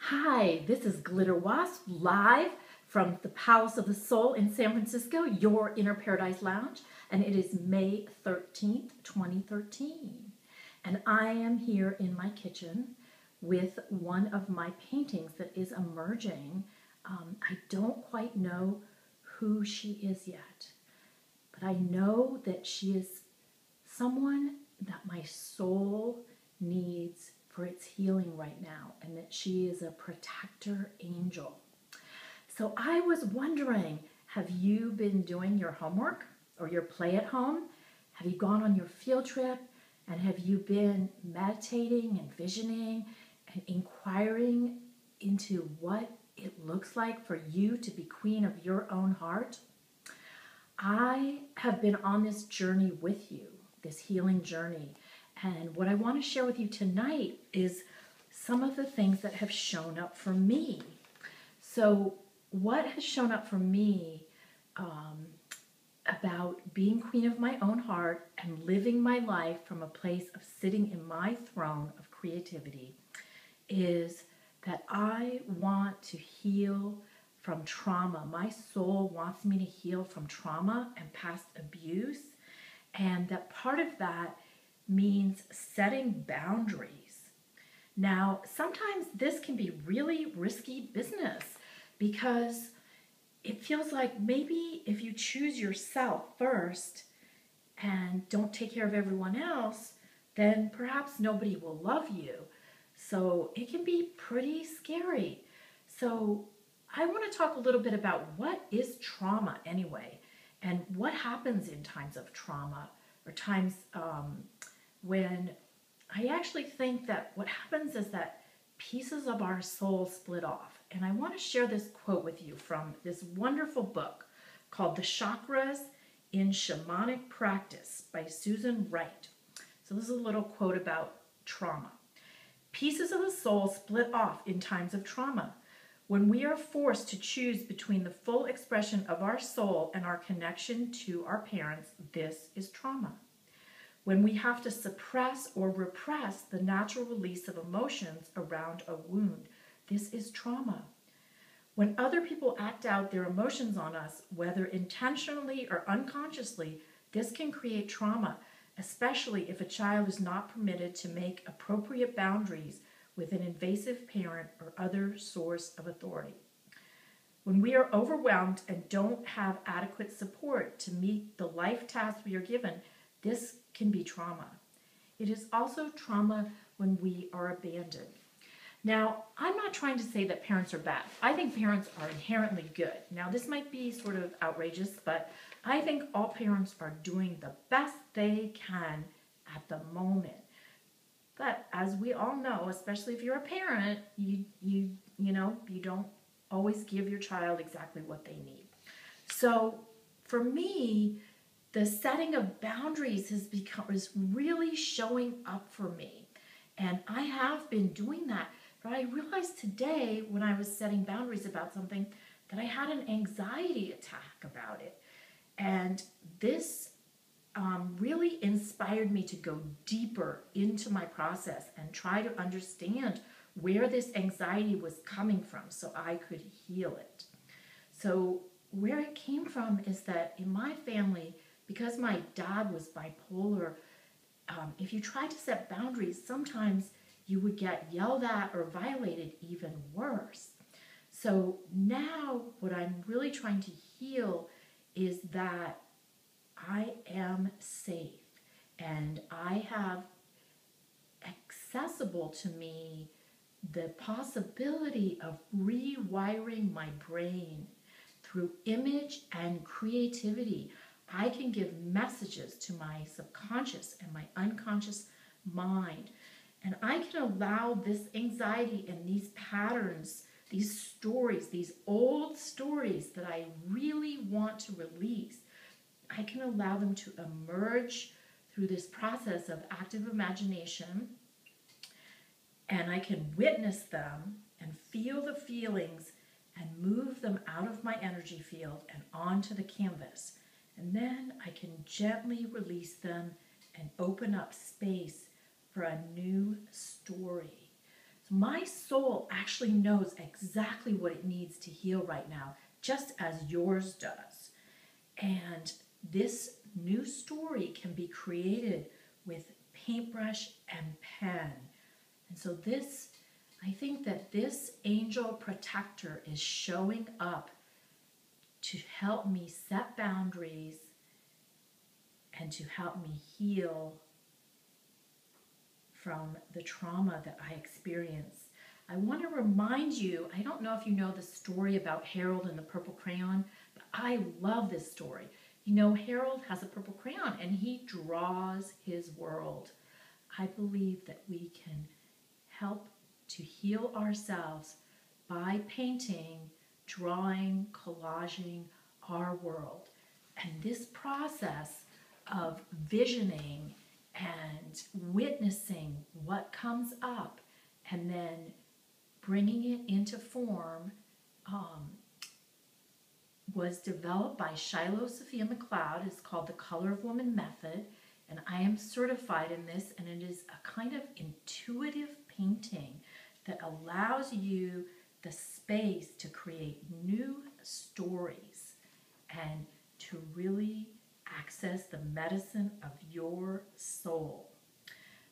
Hi, this is Glitter.W.A.S.P live from the Palace of the Soul in San Francisco, your Inner Paradise Lounge, and it is May 13th, 2013. And I am here in my kitchen with one of my paintings that is emerging. I don't quite know who she is yet, but I know that she is someone that my soul needs for its healing right now, and that she is a protector angel. So I was wondering, have you been doing your homework or your play at home? Have you gone on your field trip? And have you been meditating and visioning and inquiring into what it looks like for you to be queen of your own heart? I have been on this journey with you, this healing journey. And what I want to share with you tonight is some of the things that have shown up for me. So what has shown up for me about being queen of my own heart and living my life from a place of sitting in my throne of creativity is that I want to heal from trauma. My soul wants me to heal from trauma and past abuse, and that part of that means setting boundaries. Now, sometimes this can be really risky business because it feels like maybe if you choose yourself first and don't take care of everyone else, then perhaps nobody will love you. So it can be pretty scary. So I want to talk a little bit about what is trauma anyway, and what happens in times of trauma, or times when I actually think that what happens is that pieces of our soul split off. And I want to share this quote with you from this wonderful book called The Chakras in Shamanic Practice by Susan Wright. So this is a little quote about trauma. Pieces of the soul split off in times of trauma. When we are forced to choose between the full expression of our soul and our connection to our parents, this is trauma. When we have to suppress or repress the natural release of emotions around a wound, this is trauma. When other people act out their emotions on us, whether intentionally or unconsciously, this can create trauma, especially if a child is not permitted to make appropriate boundaries with an invasive parent or other source of authority. When we are overwhelmed and don't have adequate support to meet the life tasks we are given, this can be trauma. It is also trauma when we are abandoned. Now, I'm not trying to say that parents are bad. I think parents are inherently good. Now, this might be sort of outrageous, but I think all parents are doing the best they can at the moment. But as we all know, especially if you're a parent, you don't always give your child exactly what they need. So for me, the setting of boundaries is really showing up for me. And I have been doing that. But I realized today when I was setting boundaries about something that I had an anxiety attack about it. And this really inspired me to go deeper into my process and try to understand where this anxiety was coming from so I could heal it. So where it came from is that in my family, because my dad was bipolar, if you tried to set boundaries, sometimes you would get yelled at or violated even worse. So now what I'm really trying to heal is that I am safe and I have accessible to me the possibility of rewiring my brain through image and creativity. I can give messages to my subconscious and my unconscious mind. And I can allow this anxiety and these patterns, these stories, these old stories that I really want to release, I can allow them to emerge through this process of active imagination, and I can witness them and feel the feelings and move them out of my energy field and onto the canvas. And then I can gently release them and open up space for a new story. So my soul actually knows exactly what it needs to heal right now, just as yours does. And this new story can be created with paintbrush and pen. And so I think that this angel protector is showing up to help me set boundaries and to help me heal from the trauma that I experienced. I want to remind you, I don't know if you know the story about Harold and the purple crayon, but I love this story. You know, Harold has a purple crayon and he draws his world. I believe that we can help to heal ourselves by painting, drawing, collaging our world. And this process of visioning and witnessing what comes up and then bringing it into form was developed by Shiloh Sophia McLeod. It's called the Color of Woman Method, and I am certified in this, and it is a kind of intuitive painting that allows you the space to create new stories and to really access the medicine of your soul.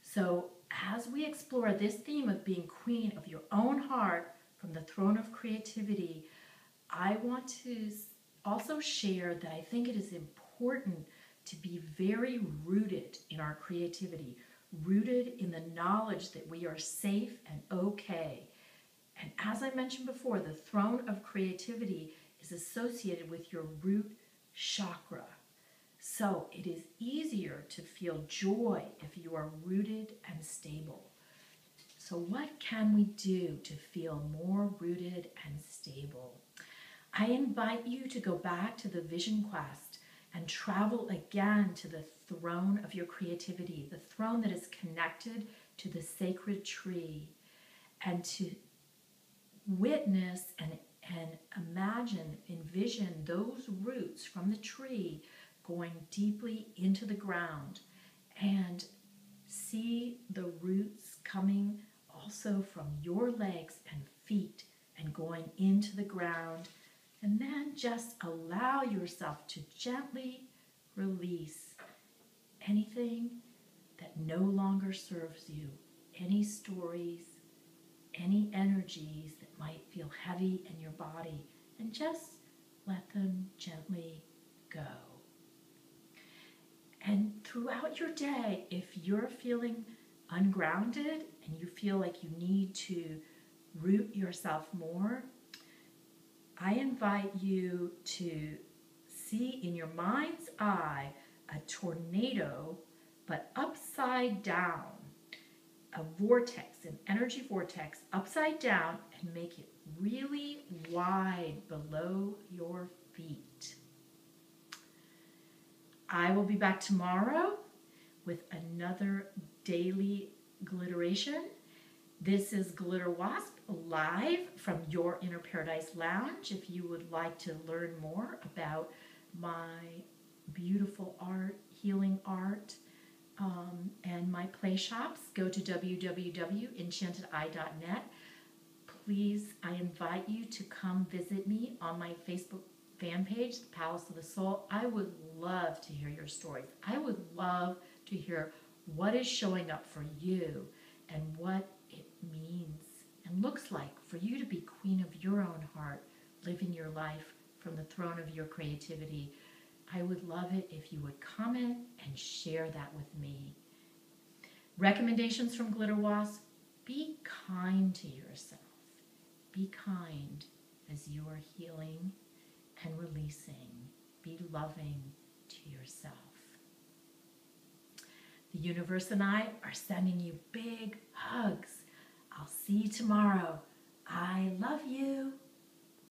So as we explore this theme of being queen of your own heart from the throne of creativity, I want to also share that I think it is important to be very rooted in our creativity, rooted in the knowledge that we are safe and okay. And as I mentioned before, the throne of creativity is associated with your root chakra. So it is easier to feel joy if you are rooted and stable. So what can we do to feel more rooted and stable? I invite you to go back to the vision quest and travel again to the throne of your creativity, the throne that is connected to the sacred tree, and to witness and imagine, envision those roots from the tree going deeply into the ground, and see the roots coming also from your legs and feet and going into the ground. And then just allow yourself to gently release anything that no longer serves you, any stories, any energies that might feel heavy in your body, and just let them gently go. And throughout your day, if you're feeling ungrounded and you feel like you need to root yourself more, I invite you to see in your mind's eye a tornado, but upside down, a vortex, an energy vortex upside down, and make it really wide below your feet. I will be back tomorrow with another daily glitteration. This is W.A.S.P live from your Inner Paradise Lounge. If you would like to learn more about my beautiful art, healing art, and my play shops, go to www.enchantedeye.net. Please, I invite you to come visit me on my Facebook fan page, The Palace of the Soul. I would love to hear your stories. I would love to hear what is showing up for you and what it means and looks like for you to be queen of your own heart, living your life from the throne of your creativity. I would love it if you would comment and share that with me. Recommendations from W.A.S.P. Be kind to yourself. Be kind as you are healing and releasing. Be loving to yourself. The universe and I are sending you big hugs. I'll see you tomorrow. I love you.